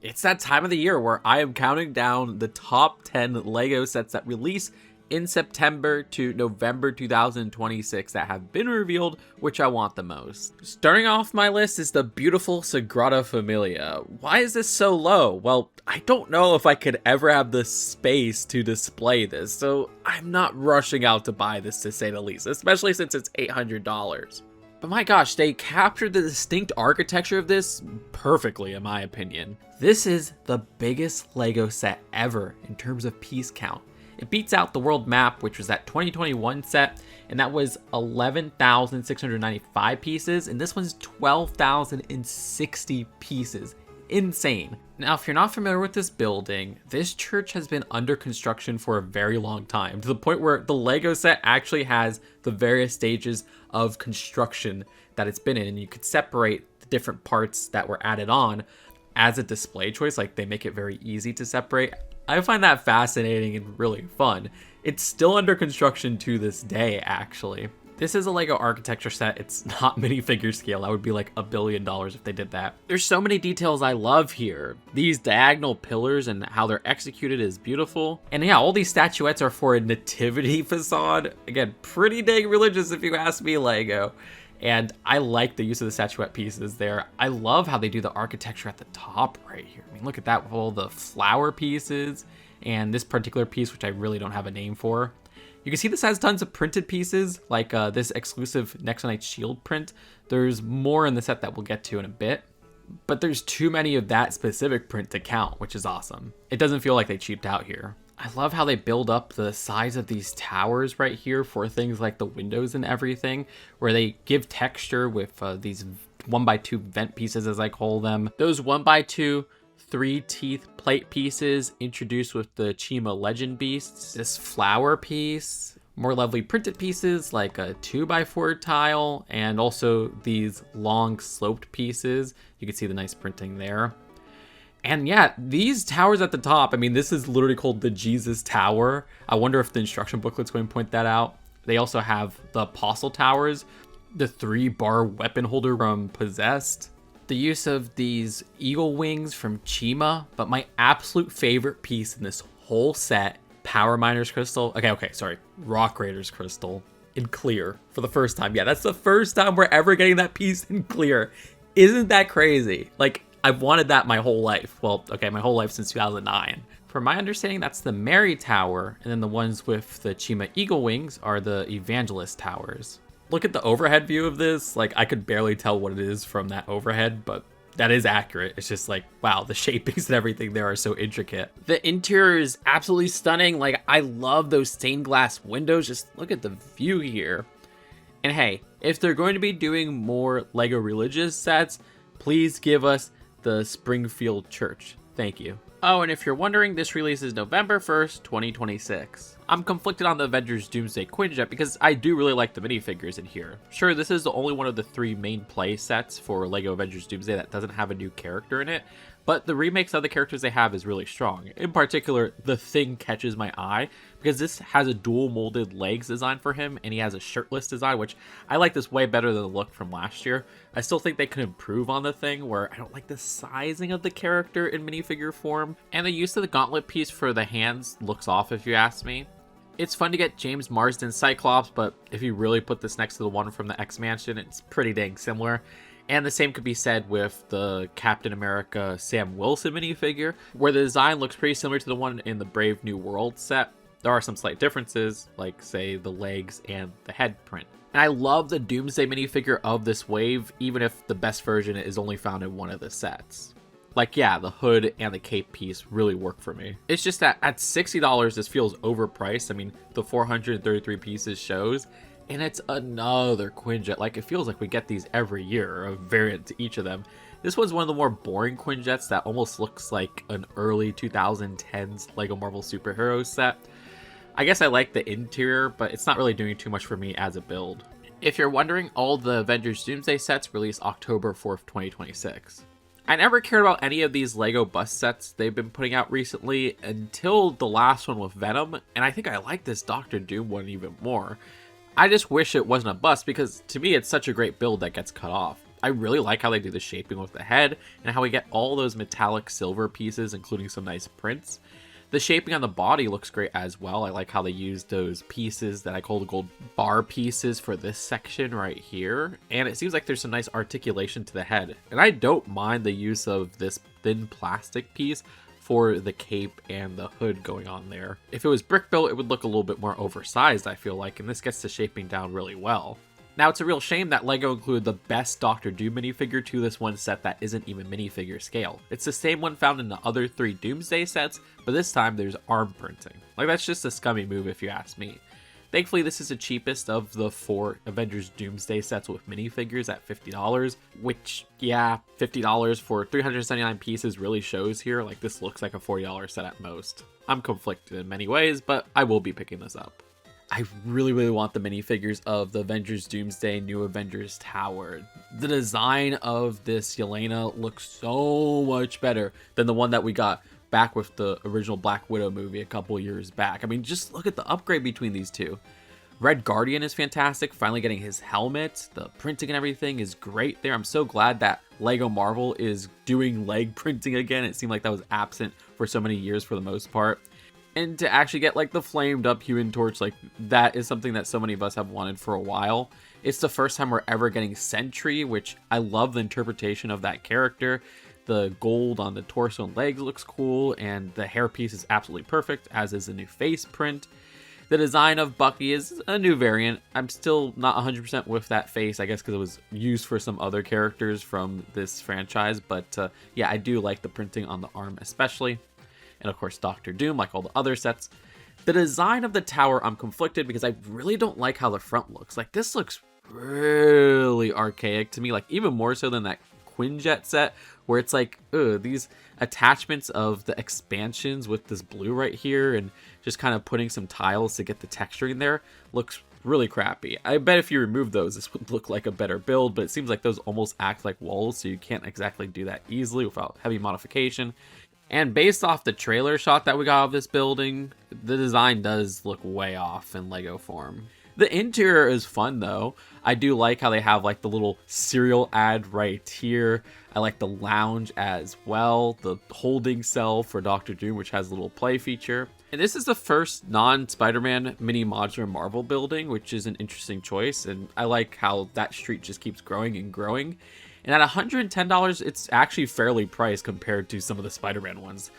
It's that time of the year where I am counting down the top 10 LEGO sets that release in September to November 2026 that have been revealed, which I want the most. Starting off my list is the beautiful Sagrada Familia. Why is this so low? Well, I don't know if I could ever have the space to display this, so I'm not rushing out to buy this, to say the least, especially since it's $800. But my gosh, they captured the distinct architecture of this perfectly, in my opinion. This is the biggest LEGO set ever in terms of piece count. It beats out the world map, which was that 2021 set, and that was 11,695 pieces, and this one's 12,060 pieces. Insane. Now, if you're not familiar with this building, this church has been under construction for a very long time, to the point where the LEGO set actually has the various stages of construction that it's been in, and you could separate the different parts that were added on as a display choice. Like, they make it very easy to separate. I find that fascinating and really fun. It's still under construction to this day, actually. This is a LEGO architecture set. It's not minifigure scale. That would be like $1 billion if they did that. There's so many details I love here. These diagonal pillars and how they're executed is beautiful. And yeah, all these statuettes are for a nativity facade. Again, pretty dang religious if you ask me, LEGO. And I like the use of the statuette pieces there. I love how they do the architecture at the top right here. I mean, look at that with all the flower pieces and this particular piece, which I really don't have a name for. You can see this has tons of printed pieces, like this exclusive Nexonite shield print. There's more in the set that we'll get to in a bit, but there's too many of that specific print to count, which is awesome. It doesn't feel like they cheaped out here. I love how they build up the size of these towers right here for things like the windows and everything, where they give texture with these 1x2 vent pieces, as I call them. Those 1x2 3-teeth plate pieces introduced with the Chima Legend Beasts. This flower piece, more lovely printed pieces like a 2x4 tile, and also these long sloped pieces. You can see the nice printing there. And yeah, these towers at the top, I mean, this is literally called the Jesus Tower. I wonder if the instruction booklet's going to point that out. They also have the Apostle Towers, the 3-bar weapon holder from Possessed, the use of these eagle wings from Chima, but my absolute favorite piece in this whole set, Power Miner's Crystal. Sorry, Rock Raiders Crystal in clear for the first time. Yeah, that's the first time we're ever getting that piece in clear. Isn't that crazy? Like, I've wanted that my whole life. Well, okay, my whole life since 2009. From my understanding, that's the Mary Tower, and then the ones with the Chima Eagle Wings are the Evangelist Towers. Look at the overhead view of this. Like, I could barely tell what it is from that overhead, but that is accurate. It's just like, wow, the shapings and everything there are so intricate. The interior is absolutely stunning. Like, I love those stained glass windows. Just look at the view here. And hey, if they're going to be doing more LEGO religious sets, please give us the Springfield Church. Thank you. Oh, and if you're wondering, this releases November 1st, 2026. I'm conflicted on the Avengers Doomsday Quinjet because I do really like the minifigures in here. Sure, this is the only one of the 3 main play sets for LEGO Avengers Doomsday that doesn't have a new character in it, but the remakes of the characters they have is really strong. In particular, the Thing catches my eye because this has a dual molded legs design for him, and he has a shirtless design, which I like this way better than the look from last year. I still think they could improve on the Thing, where I don't like the sizing of the character in minifigure form, and the use of the gauntlet piece for the hands looks off if you ask me. It's fun to get James Marsden Cyclops, but if you really put this next to the one from the X-Mansion, it's pretty dang similar. And the same could be said with the Captain America Sam Wilson minifigure, where the design looks pretty similar to the one in the Brave New World set. There are some slight differences, like, say, the legs and the head print. And I love the Doomsday minifigure of this wave, even if the best version is only found in one of the sets. Like, yeah, the hood and the cape piece really work for me. It's just that at $60, this feels overpriced. I mean, the 433 pieces shows, and it's another Quinjet. Like, it feels like we get these every year, a variant to each of them. This one's one of the more boring Quinjets that almost looks like an early 2010s LEGO Marvel Superheroes set. I guess I like the interior, but it's not really doing too much for me as a build. If you're wondering, all the Avengers Doomsday sets release October 4th, 2026. I never cared about any of these LEGO bust sets they've been putting out recently until the last one with Venom, and I think I like this Doctor Doom one even more. I just wish it wasn't a bust because to me it's such a great build that gets cut off. I really like how they do the shaping with the head and how we get all those metallic silver pieces, including some nice prints. The shaping on the body looks great as well. I like how they use those pieces that I call the gold bar pieces for this section right here. And it seems like there's some nice articulation to the head. And I don't mind the use of this thin plastic piece for the cape and the hood going on there. If it was brick built, it would look a little bit more oversized, I feel like, and this gets the shaping down really well. Now, it's a real shame that LEGO included the best Doctor Doom minifigure to this one set that isn't even minifigure scale. It's the same one found in the other 3 Doomsday sets, but this time there's arm printing. Like, that's just a scummy move if you ask me. Thankfully, this is the cheapest of the 4 Avengers Doomsday sets with minifigures at $50, which, yeah, $50 for 379 pieces really shows here. Like, this looks like a $40 set at most. I'm conflicted in many ways, but I will be picking this up. I really want the minifigures of the Avengers Doomsday New Avengers Tower. The design of this Yelena looks so much better than the one that we got back with the original Black Widow movie a couple years back. I mean, just look at the upgrade between these two. Red Guardian is fantastic, finally getting his helmet. The printing and everything is great there. I'm so glad that LEGO Marvel is doing leg printing again. It seemed like that was absent for so many years for the most part. And to actually get like the flamed up Human Torch, like that is something that so many of us have wanted for a while. It's the first time we're ever getting Sentry, which I love the interpretation of that character. The gold on the torso and legs looks cool, and the hairpiece is absolutely perfect, as is the new face print. The design of Bucky is a new variant. I'm still not 100% with that face, I guess because it was used for some other characters from this franchise. But yeah, I do like the printing on the arm especially. And of course, Doctor Doom, like all the other sets. The design of the tower, I'm conflicted because I really don't like how the front looks. Like, this looks really archaic to me, like even more so than that Quinjet set, where it's like, these attachments of the expansions with this blue right here and just kind of putting some tiles to get the texture in there looks really crappy. I bet if you remove those, this would look like a better build, but it seems like those almost act like walls, so you can't exactly do that easily without heavy modification. And based off the trailer shot that we got of this building, the design does look way off in LEGO form. The interior is fun though. I do like how they have like the little cereal ad right here. I like the lounge as well, the holding cell for Doctor Doom, which has a little play feature. And this is the first non-Spider-Man mini modular Marvel building, which is an interesting choice. And I like how that street just keeps growing and growing. And at $110, it's actually fairly priced compared to some of the Spider-Man ones.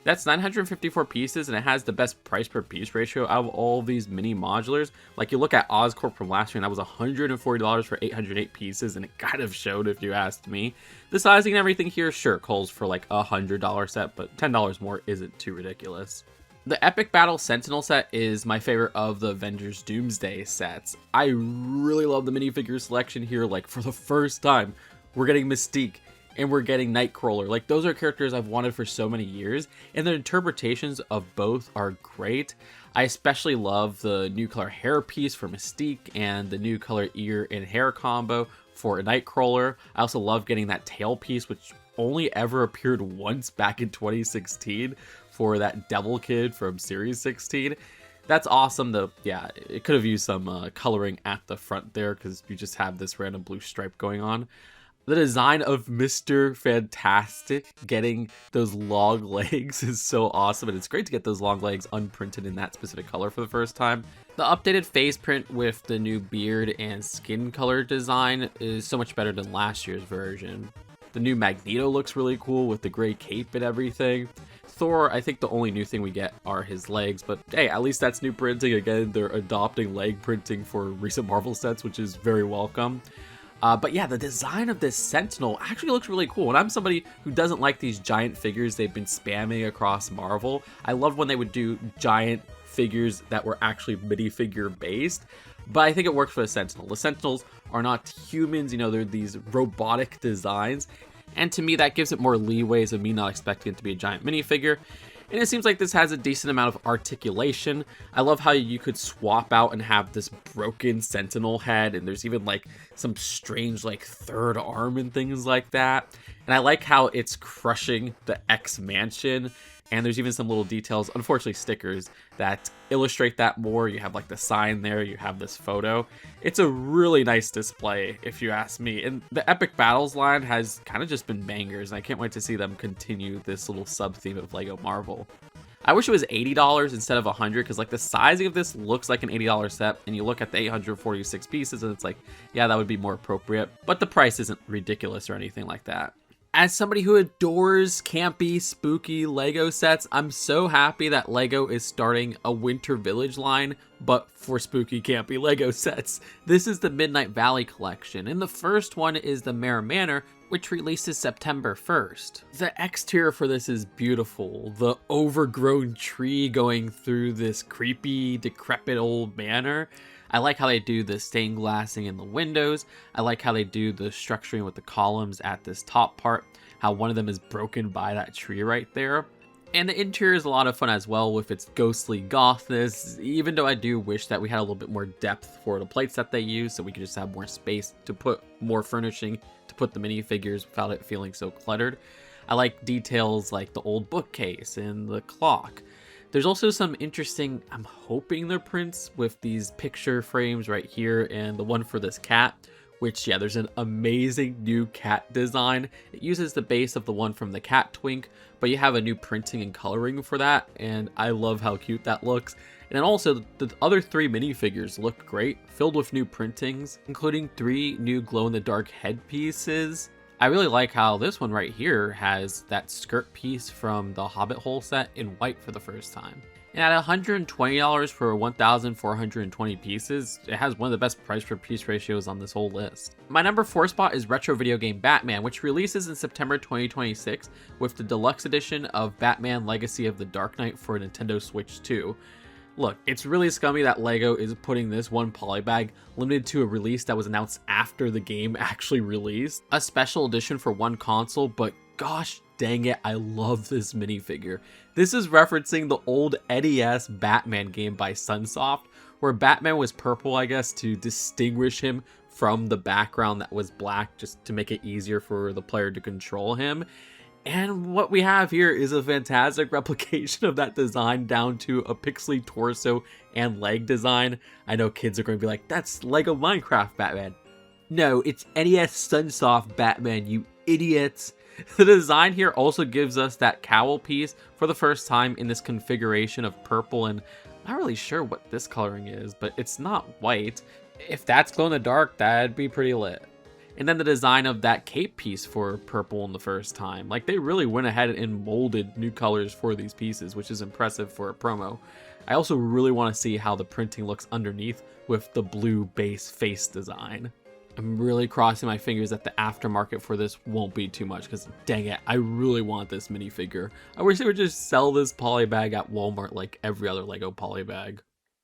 That's 954 pieces, and it has the best price per piece ratio out of all of these mini modulars. Like, you look at Oscorp from last year, and that was $140 for 808 pieces, and it kind of showed if you asked me. The sizing and everything here, sure, calls for like a $100 set, but $10 more isn't too ridiculous. The Epic Battle Sentinel set is my favorite of the Avengers Doomsday sets. I really love the minifigure selection here. Like, for the first time, we're getting Mystique and we're getting Nightcrawler. Like, those are characters I've wanted for so many years, and the interpretations of both are great. I especially love the new color hair piece for Mystique and the new color ear and hair combo for Nightcrawler. I also love getting that tail piece, which only ever appeared once back in 2016 for that Devil Kid from Series 16. That's awesome though. Yeah, it could have used some coloring at the front there because you just have this random blue stripe going on. The design of Mr. Fantastic getting those long legs is so awesome, and it's great to get those long legs unprinted in that specific color for the first time. The updated face print with the new beard and skin color design is so much better than last year's version. The new Magneto looks really cool with the gray cape and everything. Thor, I think the only new thing we get are his legs, but hey, at least that's new printing. Again, they're adopting leg printing for recent Marvel sets, which is very welcome. But yeah, the design of this Sentinel actually looks really cool. And I'm somebody who doesn't like these giant figures they've been spamming across Marvel. I loved when they would do giant figures that were actually minifigure based. But I think it works for the Sentinel. The Sentinels are not humans, you know, they're these robotic designs. And to me, that gives it more leeways of me not expecting it to be a giant minifigure. And it seems like this has a decent amount of articulation. I love how you could swap out and have this broken Sentinel head, and there's even like some strange like third arm and things like that. And I like how it's crushing the X Mansion. And there's even some little details, unfortunately stickers, that illustrate that more. You have like the sign there, you have this photo. It's a really nice display, if you ask me. And the Epic Battles line has kind of just been bangers, and I can't wait to see them continue this little sub-theme of LEGO Marvel. I wish it was $80 instead of $100, because like the sizing of this looks like an $80 set, and you look at the 846 pieces and it's like, yeah, that would be more appropriate, but the price isn't ridiculous or anything like that. As somebody who adores campy, spooky LEGO sets, I'm so happy that LEGO is starting a Winter Village line, but for spooky, campy LEGO sets. This is the Midnight Valley collection, and the first one is the Manor, which releases September 1st. The exterior for this is beautiful. The overgrown tree going through this creepy, decrepit old manor. I like how they do the stained glassing in the windows. I like how they do the structuring with the columns at this top part, how one of them is broken by that tree right there. And the interior is a lot of fun as well with its ghostly gothness, even though I do wish that we had a little bit more depth for the plates that they use, so we could just have more space to put more furnishing, to put the minifigures without it feeling so cluttered. I like details like the old bookcase and the clock. There's also some interesting, I'm hoping they're prints with these picture frames right here and the one for this cat, which, yeah, there's an amazing new cat design. It uses the base of the one from the cat twink, but you have a new printing and coloring for that, and I love how cute that looks. And then also, the other 3 minifigures look great, filled with new printings, including 3 new glow-in-the-dark headpieces. I really like how this one right here has that skirt piece from the Hobbit hole set in white for the first time. And at $120 for 1,420 pieces, it has one of the best price per piece ratios on this whole list. My number 4 spot is Retro Video Game Batman, which releases in September 2026 with the deluxe edition of Batman Legacy of the Dark Knight for Nintendo Switch 2. Look, it's really scummy that LEGO is putting this one polybag limited to a release that was announced after the game actually released. A special edition for one console, but gosh dang it, I love this minifigure. This is referencing the old NES Batman game by Sunsoft, where Batman was purple, I guess, to distinguish him from the background that was black, just to make it easier for the player to control him. And what we have here is a fantastic replication of that design down to a pixely torso and leg design. I know kids are going to be like, that's LEGO Minecraft Batman. No, it's NES Sunsoft Batman, you idiots. The design here also gives us that cowl piece for the first time in this configuration of purple, and I'm not really sure what this coloring is, but it's not white. If that's glow in the dark, that'd be pretty lit. And then the design of that cape piece for purple in the first time. Like, they really went ahead and molded new colors for these pieces, which is impressive for a promo. I also really want to see how the printing looks underneath with the blue base face design. I'm really crossing my fingers that the aftermarket for this won't be too much, because dang it, I really want this minifigure. I wish they would just sell this polybag at Walmart like every other LEGO polybag.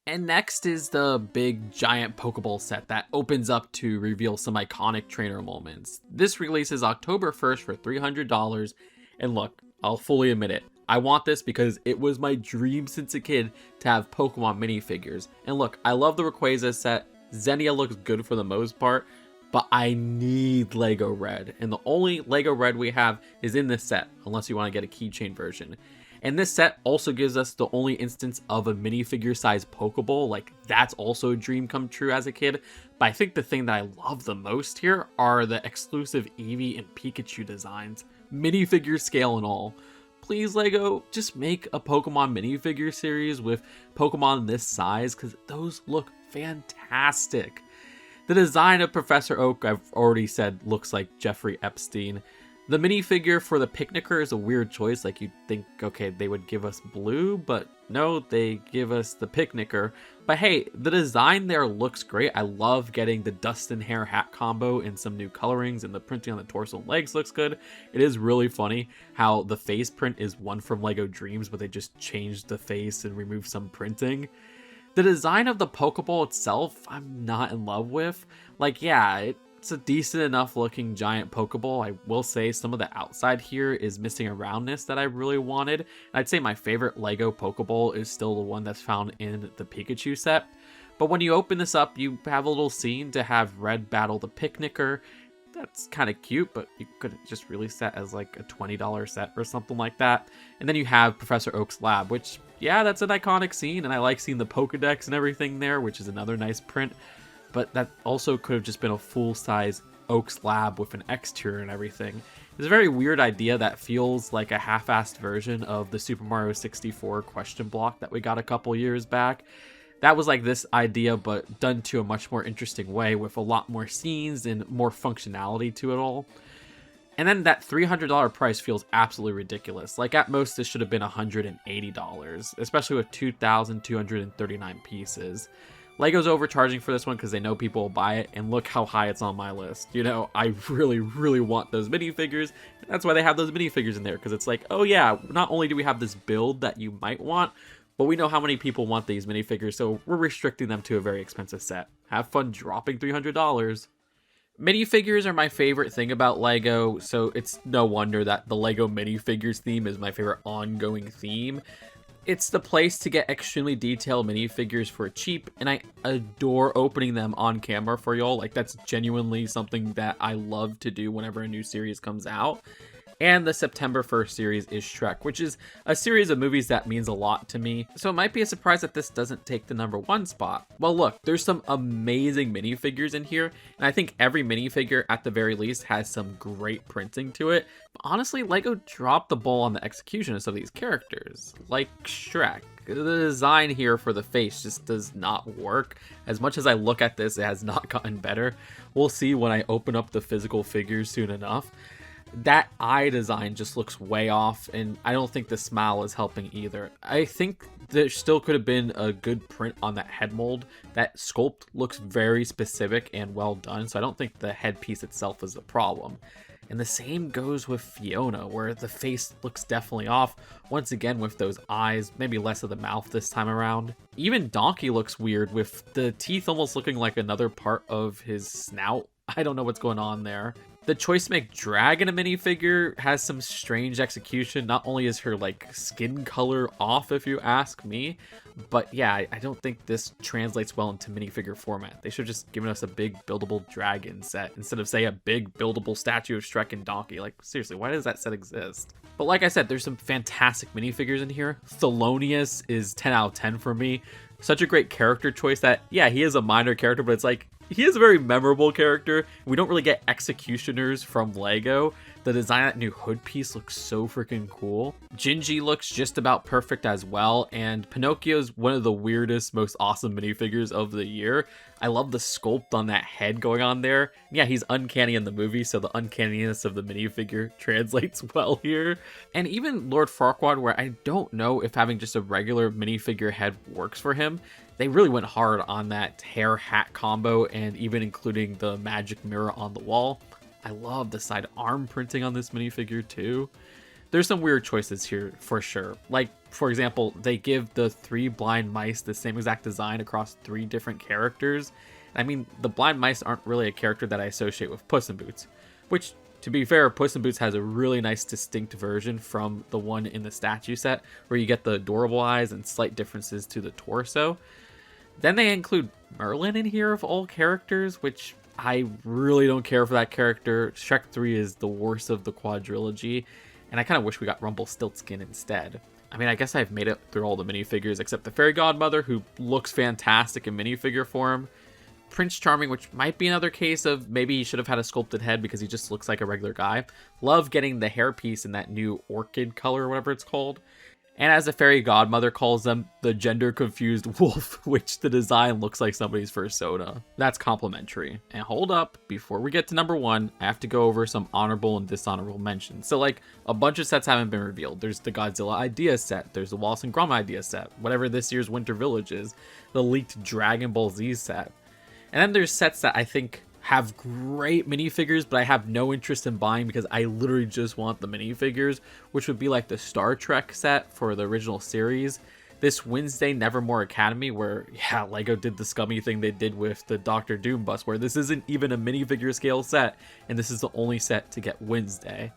And next is the big giant Pokeball set that opens up to reveal some iconic trainer moments. This releases October 1st for $300, and look, I'll fully admit it, I want this because it was my dream since a kid to have Pokemon minifigures. And look, I love the Rayquaza set, Xenia looks good for the most part, but I need Lego Red, and the only Lego Red we have is in this set, unless you want to get a keychain version. And this set also gives us the only instance of a minifigure sized Pokeball. Like, that's also a dream come true as a kid. But I think the thing that I love the most here are the exclusive Eevee and Pikachu designs, minifigure scale and all. Please, LEGO, just make a Pokemon minifigure series with Pokemon this size, because those look fantastic. The design of Professor Oak, I've already said, looks like Jeffrey Epstein. The minifigure for the Picnicker is a weird choice. Like, you'd think, okay, they would give us blue, but no, they give us the Picnicker. But hey, the design there looks great. I love getting the Dustin hair hat combo and some new colorings, and the printing on the torso and legs looks good. It is really funny how the face print is one from LEGO Dreams, but they just changed the face and removed some printing. The design of the Pokeball itself, I'm not in love with. Like, yeah, it's a decent enough looking giant Pokeball. I will say some of the outside here is missing a roundness that I really wanted. And I'd say my favorite LEGO Pokeball is still the one that's found in the Pikachu set. But when you open this up, you have a little scene to have Red battle the Picnicker. that's kind of cute, but you could just release that as like a $20 set or something like that. And then you have Professor Oak's lab, which, yeah, that's an iconic scene, and I like seeing the Pokedex and everything there, which is another nice print. But that also could have just been a full-size Oak's lab with an exterior and everything. It's a very weird idea that feels like a half-assed version of the Super Mario 64 question block that we got a couple years back. That was like this idea, but done to a much more interesting way with a lot more scenes and more functionality to it all. And then that $300 price feels absolutely ridiculous. Like at most, this should have been $180, especially with 2,239 pieces. LEGO's overcharging for this one because they know people will buy it, and look how high it's on my list. You know, I really, really want those minifigures. That's why they have those minifigures in there, because it's like, oh yeah, not only do we have this build that you might want, but we know how many people want these minifigures, so we're restricting them to a very expensive set. Have fun dropping $300. Minifigures are my favorite thing about LEGO, so it's no wonder that the LEGO minifigures theme is my favorite ongoing theme. It's the place to get extremely detailed minifigures for cheap, and I adore opening them on camera for y'all. Like, that's genuinely something that I love to do whenever a new series comes out. And the September 1st series is Shrek, which is a series of movies that means a lot to me. So it might be a surprise that this doesn't take the #1 spot. Well, look, there's some amazing minifigures in here, and I think every minifigure at the very least has some great printing to it. But honestly, LEGO dropped the ball on the execution of some of these characters, like Shrek. The design here for the face just does not work. As much as I look at this, it has not gotten better. We'll see when I open up the physical figures soon enough. That eye design just looks way off, and I don't think the smile is helping either. I think there still could have been a good print on that head mold. That sculpt looks very specific and well done, so I don't think the headpiece itself is the problem. And the same goes with Fiona, where the face looks definitely off, once again with those eyes, maybe less of the mouth this time around. Even Donkey looks weird, with the teeth almost looking like another part of his snout. I don't know what's going on there. The choice to make Dragon a minifigure has some strange execution. Not only is her like skin color off, if you ask me, but yeah, I don't think this translates well into minifigure format. They should have just given us a big buildable dragon set instead of, say, a big buildable statue of Shrek and Donkey. Like, seriously, why does that set exist? But like I said, there's some fantastic minifigures in here. Thelonious is 10 out of 10 for me. Such a great character choice that, yeah, he is a minor character, but it's like, he is a very memorable character. We don't really get executioners from LEGO. The design of that new hood piece looks so freaking cool. Gingy looks just about perfect as well, and Pinocchio is one of the weirdest, most awesome minifigures of the year. I love the sculpt on that head going on there. Yeah, he's uncanny in the movie, so the uncanniness of the minifigure translates well here. And even Lord Farquaad, where I don't know if having just a regular minifigure head works for him. They really went hard on that hair hat combo, and even including the magic mirror on the wall. I love the side arm printing on this minifigure too. There's some weird choices here for sure. Like, for example, they give the 3 blind mice the same exact design across 3 different characters. I mean, the blind mice aren't really a character that I associate with Puss in Boots, which, to be fair, Puss in Boots has a really nice distinct version from the one in the statue set, where you get the adorable eyes and slight differences to the torso. Then they include Merlin in here of all characters, which I really don't care for that character. Shrek 3 is the worst of the quadrilogy, and I kind of wish we got Rumpelstiltskin instead. I mean, I guess I've made it through all the minifigures except the Fairy Godmother, who looks fantastic in minifigure form. Prince Charming, which might be another case of maybe he should have had a sculpted head because he just looks like a regular guy. Love getting the hairpiece in that new orchid color or whatever it's called. And as the Fairy Godmother calls them, the gender-confused wolf, which the design looks like somebody's persona. That's complimentary. And hold up, before we get to #1, I have to go over some honorable and dishonorable mentions. So, like, a bunch of sets haven't been revealed. There's the Godzilla idea set, there's the Wallace and Gromit idea set, whatever this year's Winter Village is, the leaked Dragon Ball Z set. And then there's sets that I think have great minifigures, but I have no interest in buying because I literally just want the minifigures, which would be like the Star Trek set for the original series. This Wednesday Nevermore Academy, where, yeah, LEGO did the scummy thing they did with the Doctor Doom bus, where this isn't even a minifigure scale set, and this is the only set to get Wednesday.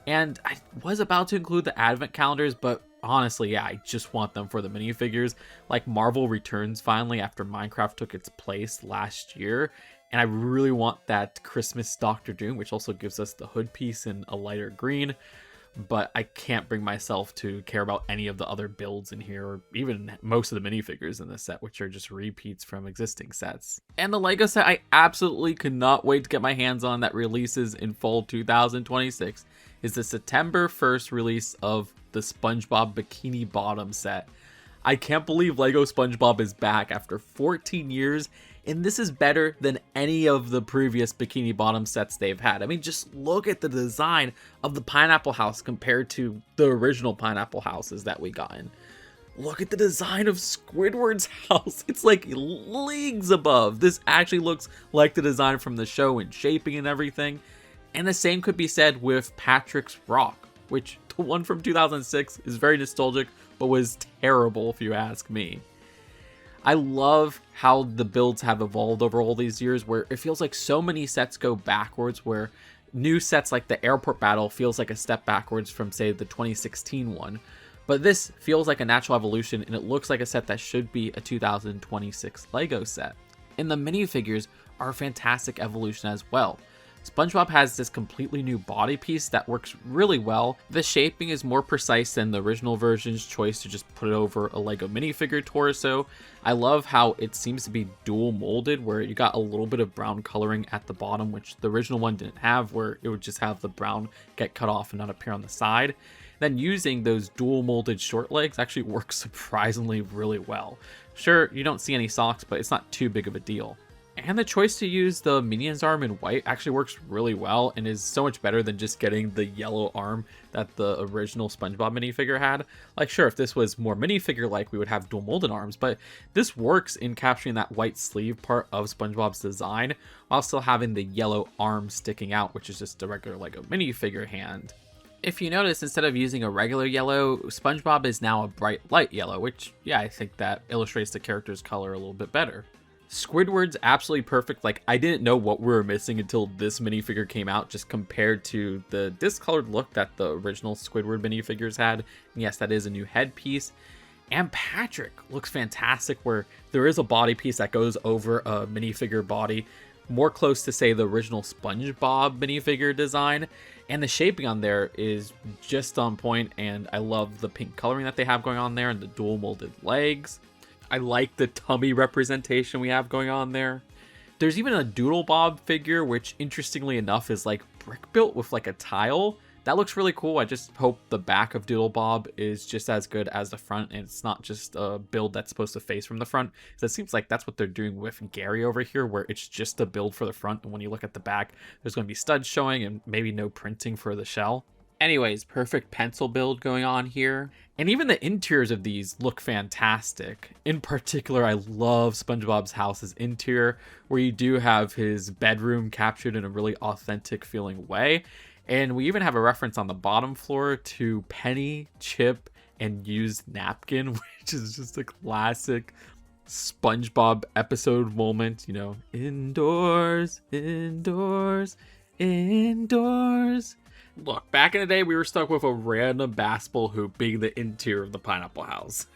And I was about to include the advent calendars, but honestly, yeah, I just want them for the minifigures. Like, Marvel returns finally after Minecraft took its place last year, And I really want that Christmas Doctor Doom, which also gives us the hood piece in a lighter green. But I can't bring myself to care about any of the other builds in here, or even most of the minifigures in this set, which are just repeats from existing sets. And the Lego set I absolutely could not wait to get my hands on that releases in fall 2026 is the September 1st release of the SpongeBob Bikini Bottom set. I can't believe Lego SpongeBob is back after 14 years, and this is better than any of the previous Bikini Bottom sets they've had. I mean, just look at the design of the Pineapple House compared to the original Pineapple Houses that we got in. Look at the design of Squidward's house. It's like leagues above. This actually looks like the design from the show in shaping and everything. And the same could be said with Patrick's Rock, which the one from 2006 is very nostalgic, but was terrible if you ask me. I love how the builds have evolved over all these years, where it feels like so many sets go backwards, where new sets like the airport battle feels like a step backwards from, say, the 2016 one. But this feels like a natural evolution, and it looks like a set that should be a 2026 Lego set. And the minifigures are a fantastic evolution as well. SpongeBob has this completely new body piece that works really well. The shaping is more precise than the original version's choice to just put it over a Lego minifigure torso. I love how it seems to be dual molded, where you got a little bit of brown coloring at the bottom, which the original one didn't have, where it would just have the brown get cut off and not appear on the side. Then using those dual molded short legs actually works surprisingly really well. Sure, you don't see any socks, but it's not too big of a deal. And the choice to use the Minion's arm in white actually works really well and is so much better than just getting the yellow arm that the original SpongeBob minifigure had. Like, sure, if this was more minifigure-like, we would have dual molded arms, but this works in capturing that white sleeve part of SpongeBob's design while still having the yellow arm sticking out, which is just a regular Lego minifigure hand. If you notice, instead of using a regular yellow, SpongeBob is now a bright light yellow, which, yeah, I think that illustrates the character's color a little bit better. Squidward's absolutely perfect. Like, I didn't know what we were missing until this minifigure came out, just compared to the discolored look that the original Squidward minifigures had. And yes, that is a new headpiece. And Patrick looks fantastic, where there is a body piece that goes over a minifigure body, more close to, say, the original SpongeBob minifigure design. And the shaping on there is just on point, and I love the pink coloring that they have going on there and the dual molded legs. I like the tummy representation we have going on there. There's even a Doodle Bob figure, which interestingly enough is like brick built with like a tile. That looks really cool. I just hope the back of Doodle Bob is just as good as the front, and it's not just a build that's supposed to face from the front. So it seems like that's what they're doing with Gary over here, where it's just a build for the front, and when you look at the back, there's going to be studs showing and maybe no printing for the shell. Anyways, perfect pencil build going on here. And even the interiors of these look fantastic. In particular, I love SpongeBob's house's interior, where you do have his bedroom captured in a really authentic feeling way. And we even have a reference on the bottom floor to Penny, Chip, and used napkin, which is just a classic SpongeBob episode moment. You know, indoors, indoors, indoors. Look, back in the day, we were stuck with a random basketball hoop being the interior of the Pineapple House.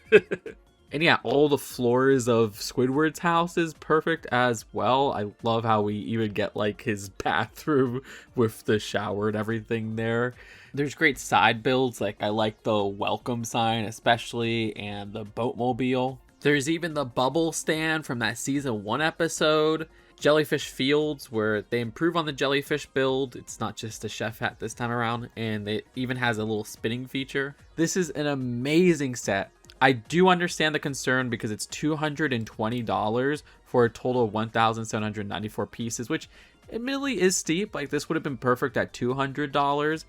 And yeah, all the floors of Squidward's house is perfect as well. I love how we even get like his bathroom with the shower and everything there. There's great side builds, like I like the welcome sign especially, and the boatmobile. There's even the bubble stand from that season 1 episode. Jellyfish Fields, where they improve on the jellyfish build. It's not just a chef hat this time around, and it even has a little spinning feature. This is an amazing set. I do understand the concern because it's $220 for a total of 1,794 pieces, which admittedly is steep. Like, this would have been perfect at $200.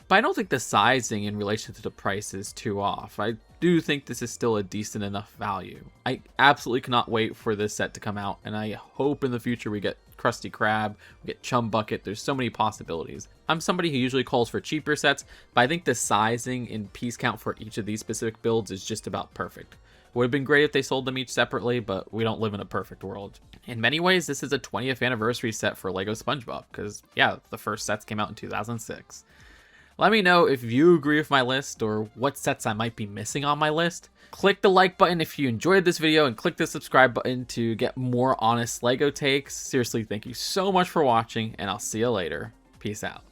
But I don't think the sizing in relation to the price is too off. I do think this is still a decent enough value. I absolutely cannot wait for this set to come out, and I hope in the future we get Krusty Krab, we get Chum Bucket. There's so many possibilities. I'm somebody who usually calls for cheaper sets, but I think the sizing and piece count for each of these specific builds is just about perfect. It would have been great if they sold them each separately, but we don't live in a perfect world. In many ways, this is a 20th anniversary set for LEGO SpongeBob, because yeah, the first sets came out in 2006. Let me know if you agree with my list or what sets I might be missing on my list. Click the like button if you enjoyed this video and click the subscribe button to get more honest LEGO takes. Seriously, thank you so much for watching and I'll see you later. Peace out.